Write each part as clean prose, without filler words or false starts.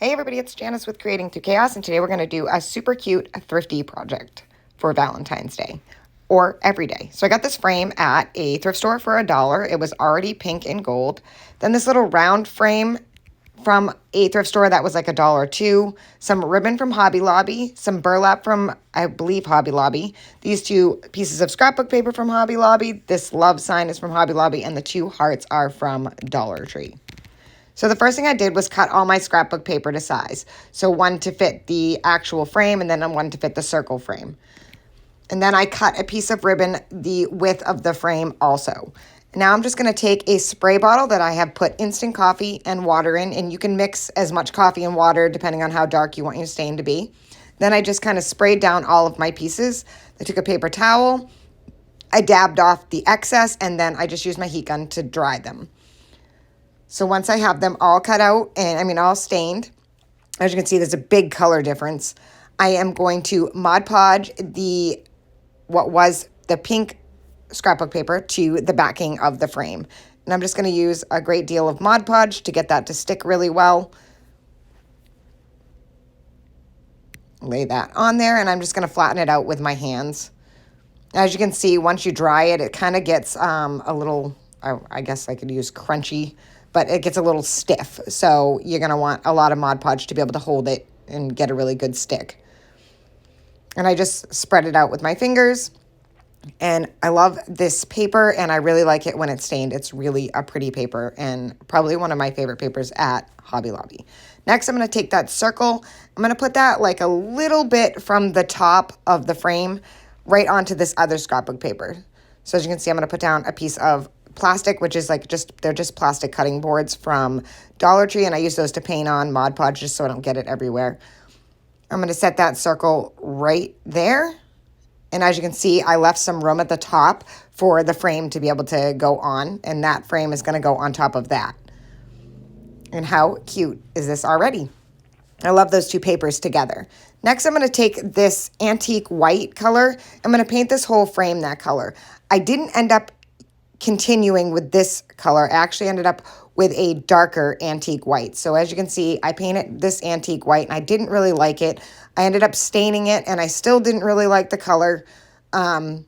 Hey everybody, it's Janice with Creating Through Chaos, and today we're going to do a super cute thrifty project for Valentine's Day or every day. So I got this frame at a thrift store for $1. It was already pink and gold. Then this little round frame from a thrift store that was like $1 too. Some ribbon from Hobby Lobby, some burlap from, I believe, Hobby Lobby. These two pieces of scrapbook paper from Hobby Lobby. This love sign is from Hobby Lobby, and the two hearts are from Dollar Tree. So the first thing I did was cut all my scrapbook paper to size. So one to fit the actual frame and then one to fit the circle frame. And then I cut a piece of ribbon the width of the frame also. Now I'm just going to take a spray bottle that I have put instant coffee and water in, and you can mix as much coffee and water depending on how dark you want your stain to be. Then I just kind of sprayed down all of my pieces. I took a paper towel, I dabbed off the excess, and then I just used my heat gun to dry them. So once I have them all cut out, and all stained, as you can see, there's a big color difference. I am going to Mod Podge what was the pink scrapbook paper to the backing of the frame. And I'm just going to use a great deal of Mod Podge to get that to stick really well. Lay that on there, and I'm just going to flatten it out with my hands. As you can see, once you dry it, it kind of gets a little, I guess I could use crunchy, but it gets a little stiff. So you're going to want a lot of Mod Podge to be able to hold it and get a really good stick. And I just spread it out with my fingers. And I love this paper, and I really like it when it's stained. It's really a pretty paper and probably one of my favorite papers at Hobby Lobby. Next, I'm going to take that circle. I'm going to put that like a little bit from the top of the frame right onto this other scrapbook paper. So as you can see, I'm going to put down a piece of plastic, which is like they're just plastic cutting boards from Dollar Tree, and I use those to paint on Mod Podge just so I don't get it everywhere. I'm going to set that circle right there. And as you can see, I left some room at the top for the frame to be able to go on, and that frame is going to go on top of that. And how cute is this already? I love those two papers together. Next, I'm going to take this antique white color. I'm going to paint this whole frame that color. I didn't end up continuing with this color. I actually ended up with a darker antique white. So as you can see, I painted this antique white, and I didn't really like it. I ended up staining it, and I still didn't really like the color. I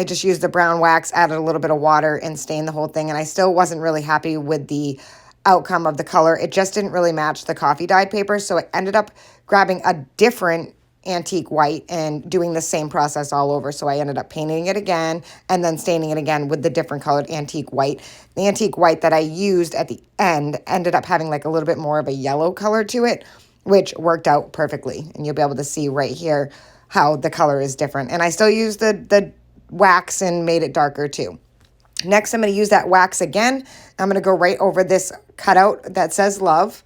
just used the brown wax, added a little bit of water, and stained the whole thing, and I still wasn't really happy with the outcome of the color. It just didn't really match the coffee dyed paper, so I ended up grabbing a different antique white and doing the same process all over. So I ended up painting it again and then staining it again with the different colored antique white. The antique white that I used at the end ended up having like a little bit more of a yellow color to it, which worked out perfectly. And you'll be able to see right here how the color is different. And I still used the wax and made it darker too. Next, I'm going to use that wax again. I'm going to go right over this cutout that says love,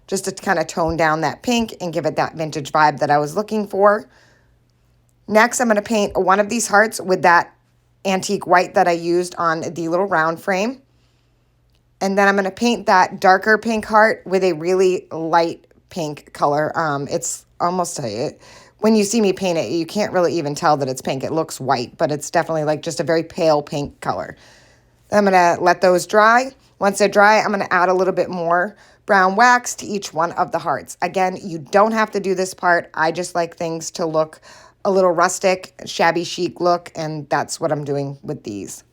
just to kind of tone down that pink and give it that vintage vibe that I was looking for. Next, I'm going to paint one of these hearts with that antique white that I used on the little round frame. And then I'm going to paint that darker pink heart with a really light pink color. It's almost, when you see me paint it, you can't really even tell that it's pink. It looks white, but it's definitely like just a very pale pink color. Then I'm going to let those dry. Once they're dry, I'm going to add a little bit more brown wax to each one of the hearts. Again, you don't have to do this part. I just like things to look a little rustic, shabby chic look, and that's what I'm doing with these.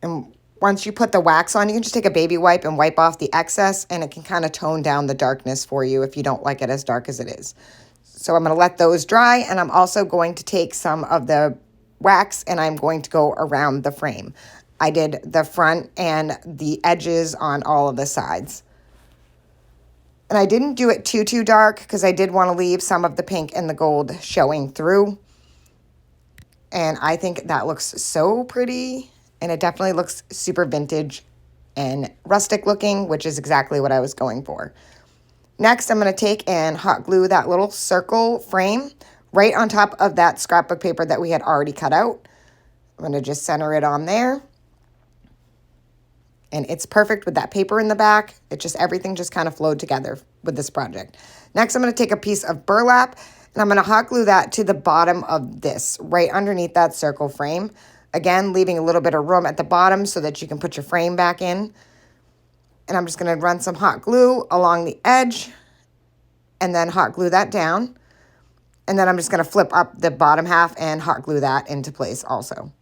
And once you put the wax on, you can just take a baby wipe and wipe off the excess, and it can kind of tone down the darkness for you if you don't like it as dark as it is. So I'm going to let those dry, and I'm also going to take some of the wax, and I'm going to go around the frame. I did the front and the edges on all of the sides. And I didn't do it too dark because I did want to leave some of the pink and the gold showing through. And I think that looks so pretty. And it definitely looks super vintage and rustic looking, which is exactly what I was going for. Next, I'm going to take and hot glue that little circle frame right on top of that scrapbook paper that we had already cut out. I'm going to just center it on there. And it's perfect with that paper in the back. Everything just kind of flowed together with this project. Next, I'm going to take a piece of burlap, and I'm going to hot glue that to the bottom of this, right underneath that circle frame. Again, leaving a little bit of room at the bottom so that you can put your frame back in. And I'm just going to run some hot glue along the edge and then hot glue that down. And then I'm just going to flip up the bottom half and hot glue that into place also.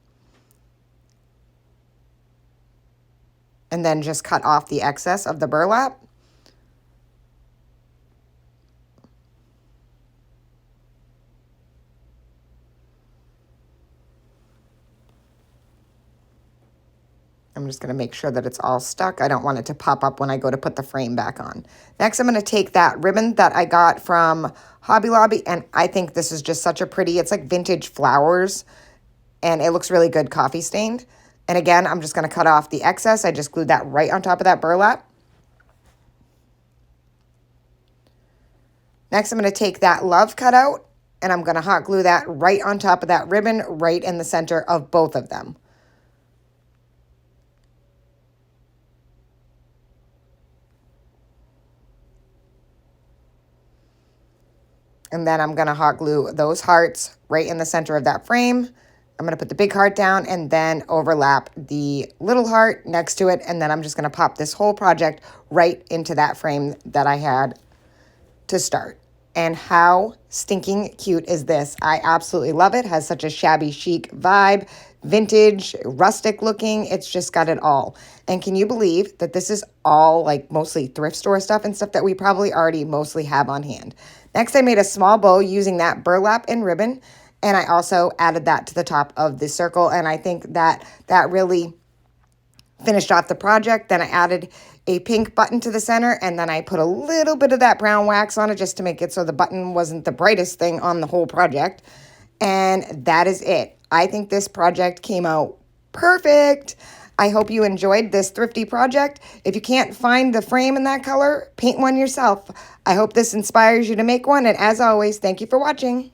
And then just cut off the excess of the burlap. I'm just going to make sure that it's all stuck. I don't want it to pop up when I go to put the frame back on. Next, I'm going to take that ribbon that I got from Hobby Lobby, and I think this is just such a pretty, it's like vintage flowers, and it looks really good coffee stained. And again, I'm just going to cut off the excess. I just glued that right on top of that burlap. Next, I'm going to take that love cutout, and I'm going to hot glue that right on top of that ribbon, right in the center of both of them. And then I'm going to hot glue those hearts right in the center of that frame. I'm going to put the big heart down and then overlap the little heart next to it. And then I'm just going to pop this whole project right into that frame that I had to start. And how stinking cute is this? I absolutely love it. Has such a shabby chic vibe, vintage, rustic looking. It's just got it all. And can you believe that this is all like mostly thrift store stuff and stuff that we probably already mostly have on hand? Next, I made a small bow using that burlap and ribbon, and I also added that to the top of the circle, and I think that that really finished off the project. Then I added a pink button to the center, and then I put a little bit of that brown wax on it just to make it so the button wasn't the brightest thing on the whole project. And that is it. I think this project came out perfect. I hope you enjoyed this thrifty project. If you can't find the frame in that color, paint one yourself. I hope this inspires you to make one. And as always, thank you for watching.